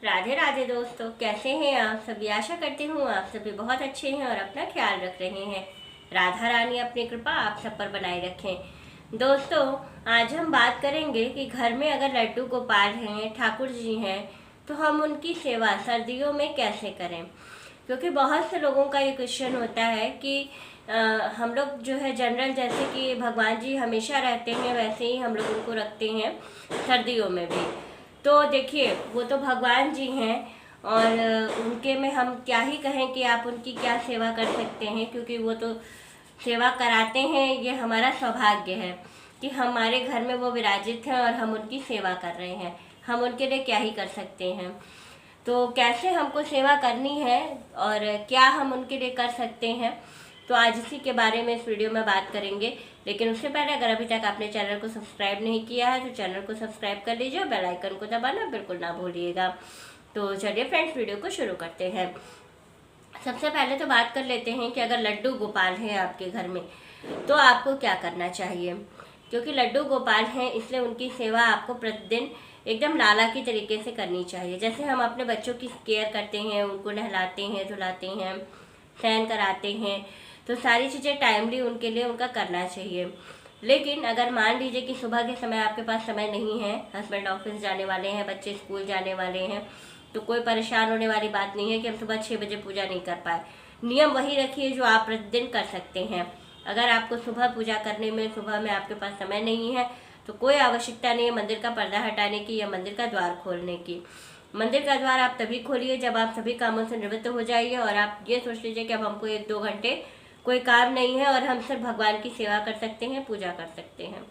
राधे राधे दोस्तों, कैसे हैं आप सभी। आशा करती हूँ आप सभी बहुत अच्छे हैं और अपना ख्याल रख रहे हैं। राधा रानी अपनी कृपा आप सब पर बनाए रखें। दोस्तों, आज हम बात करेंगे कि घर में अगर लड्डू गोपाल हैं, ठाकुर जी हैं, तो हम उनकी सेवा सर्दियों में कैसे करें। क्योंकि बहुत से लोगों का ये क्वेश्चन होता है कि हम लोग जो है जनरल जैसे कि भगवान जी हमेशा रहते हैं वैसे ही हम लोग उनको रखते हैं सर्दियों में भी। तो देखिए, वो तो भगवान जी हैं और उनके में हम क्या ही कहें कि आप उनकी क्या सेवा कर सकते हैं, क्योंकि वो तो सेवा कराते हैं। ये हमारा सौभाग्य है कि हमारे घर में वो विराजित हैं और हम उनकी सेवा कर रहे हैं। हम उनके लिए क्या ही कर सकते हैं। तो कैसे हमको सेवा करनी है और क्या हम उनके लिए कर सकते हैं, तो आज इसी के बारे में इस वीडियो में बात करेंगे। लेकिन उससे पहले अगर अभी तक आपने चैनल को सब्सक्राइब नहीं किया है तो चैनल को सब्सक्राइब कर लीजिए और बेल आइकन को दबाना बिल्कुल ना भूलिएगा। तो चलिए फ्रेंड्स, वीडियो को शुरू करते हैं। सबसे पहले तो बात कर लेते हैं कि अगर लड्डू गोपाल हैं आपके घर में तो आपको क्या करना चाहिए। क्योंकि लड्डू गोपाल हैं इसलिए उनकी सेवा आपको प्रतिदिन एकदम लाला की तरीके से करनी चाहिए। जैसे हम अपने बच्चों की केयर करते हैं, उनको नहलाते हैं, धुलाते हैं, स्नान कराते हैं, तो सारी चीज़ें टाइमली उनके लिए उनका करना चाहिए। लेकिन अगर मान लीजिए कि सुबह के समय आपके पास समय नहीं है, हस्बैंड ऑफिस जाने वाले हैं, बच्चे स्कूल जाने वाले हैं, तो कोई परेशान होने वाली बात नहीं है कि हम सुबह 6 बजे पूजा नहीं कर पाए। नियम वही रखिए जो आप प्रतिदिन कर सकते हैं। अगर आपको सुबह पूजा करने में, सुबह में आपके पास समय नहीं है तो कोई आवश्यकता नहीं है मंदिर का पर्दा हटाने की या मंदिर का द्वार खोलने की। मंदिर का द्वार आप तभी खोलिए जब आप सभी कामों से निवृत्त हो जाइए और आप ये सोच लीजिए कि अब हमको 1-2 घंटे कोई काम नहीं है और हम सिर्फ भगवान की सेवा कर सकते हैं, पूजा कर सकते हैं।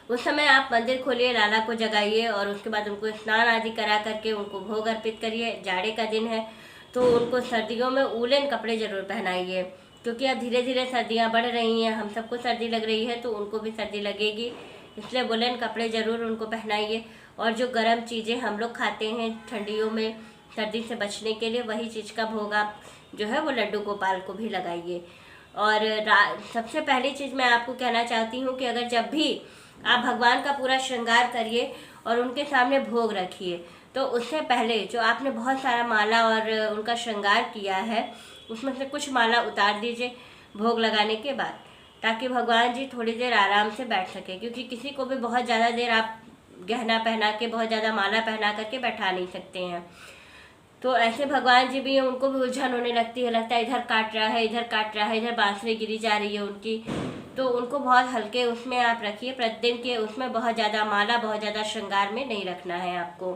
उस समय आप मंदिर खोलिए, लाला को जगाइए और उसके बाद उनको स्नान आदि करा करके उनको भोग अर्पित करिए। जाड़े का दिन है तो उनको सर्दियों में वूलन कपड़े जरूर पहनाइए, क्योंकि अब धीरे धीरे सर्दियाँ बढ़ रही हैं, हम सबको सर्दी लग रही है तो उनको भी सर्दी लगेगी, इसलिए वुलन कपड़े ज़रूर उनको पहनाइए। और जो गर्म चीज़ें हम लोग खाते हैं ठंडियों में सर्दी से बचने के लिए, वही चीज़ का भोग आप जो है वो लड्डू गोपाल को भी लगाइए। और सबसे पहली चीज़ मैं आपको कहना चाहती हूँ कि अगर जब भी आप भगवान का पूरा श्रृंगार करिए और उनके सामने भोग रखिए, तो उससे पहले जो आपने बहुत सारा माला और उनका श्रृंगार किया है उसमें से कुछ माला उतार दीजिए भोग लगाने के बाद, ताकि भगवान जी थोड़ी देर आराम से बैठ सके। क्योंकि किसी को भी बहुत ज़्यादा देर आप गहना पहना के, बहुत ज़्यादा माला पहना करके बैठा नहीं सकते हैं। तो ऐसे भगवान जी भी हैं, उनको भी उलझन होने लगती है, लगता है इधर काट रहा है, इधर काट रहा है, इधर बांसुरी गिरी जा रही है उनकी। तो उनको बहुत हल्के उसमें आप रखिए प्रतिदिन के, उसमें बहुत ज़्यादा माला, बहुत ज़्यादा श्रृंगार में नहीं रखना है आपको।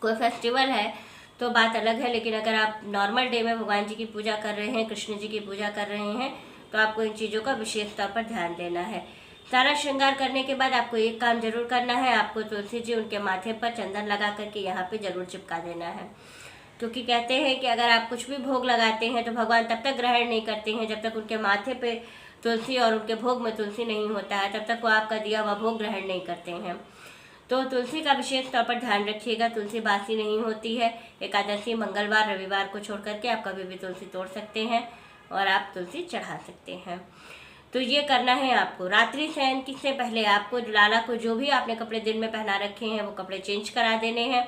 कोई फेस्टिवल है तो बात अलग है, लेकिन अगर आप नॉर्मल डे में भगवान जी की पूजा कर रहे हैं, कृष्ण जी की पूजा कर रहे हैं, तो आपको इन चीज़ों का विशेष तौर पर ध्यान देना है। सारा श्रृंगार करने के बाद आपको एक काम जरूर करना है, आपको तुलसी जी उनके माथे पर चंदन लगा करके यहाँ पे जरूर चिपका देना है। क्योंकि कहते हैं कि अगर आप कुछ भी भोग लगाते हैं तो भगवान तब तक ग्रहण नहीं करते हैं जब तक उनके माथे पे तुलसी और उनके भोग में तुलसी नहीं होता है, तब तक वो आपका दिया हुआ भोग ग्रहण नहीं करते हैं। तो तुलसी का विशेष तौर पर ध्यान रखिएगा। तुलसी बासी नहीं होती है। एकादशी, मंगलवार, रविवार को छोड़ करके आप कभी भी तुलसी तोड़ सकते हैं और आप तुलसी चढ़ा सकते हैं। तो ये करना है आपको। रात्रि शयन से पहले आपको लाला को जो भी आपने कपड़े दिन में पहना रखे हैं वो कपड़े चेंज करा देने हैं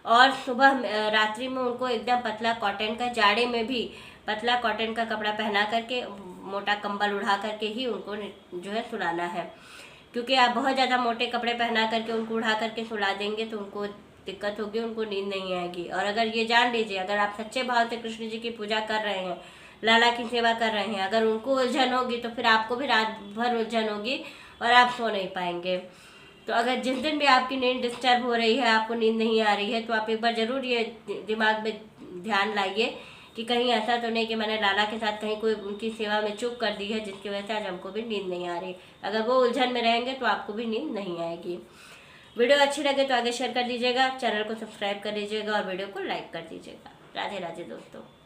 और सुबह रात्रि में उनको एकदम पतला कॉटन का, जाड़े में भी पतला कॉटन का कपड़ा पहना करके, मोटा कंबल उड़ा करके ही उनको जो है सुलाना है। क्योंकि आप बहुत ज़्यादा मोटे कपड़े पहना करके उनको उड़ा करके सुला देंगे तो उनको दिक्कत होगी, उनको नींद नहीं आएगी। और अगर ये जान लीजिए, अगर आप सच्चे भाव से कृष्ण जी की पूजा कर रहे हैं, लाला की सेवा कर रहे हैं, अगर उनको उलझन होगी तो फिर आपको भी रात भर उलझन होगी और आप सो नहीं पाएंगे। तो अगर जिस दिन भी आपकी नींद डिस्टर्ब हो रही है, आपको नींद नहीं आ रही है, तो आप एक बार ज़रूर ये दिमाग में ध्यान लाइए कि कहीं ऐसा तो नहीं कि मैंने लाला के साथ कहीं कोई उनकी सेवा में चूक कर दी है जिसकी वजह से आज हमको भी नींद नहीं आ रही। अगर वो उलझन में रहेंगे तो आपको भी नींद नहीं आएगी। वीडियो अच्छी लगे तो आगे शेयर कर दीजिएगा, चैनल को सब्सक्राइब कर लीजिएगा और वीडियो को लाइक कर दीजिएगा। राधे राधे दोस्तों।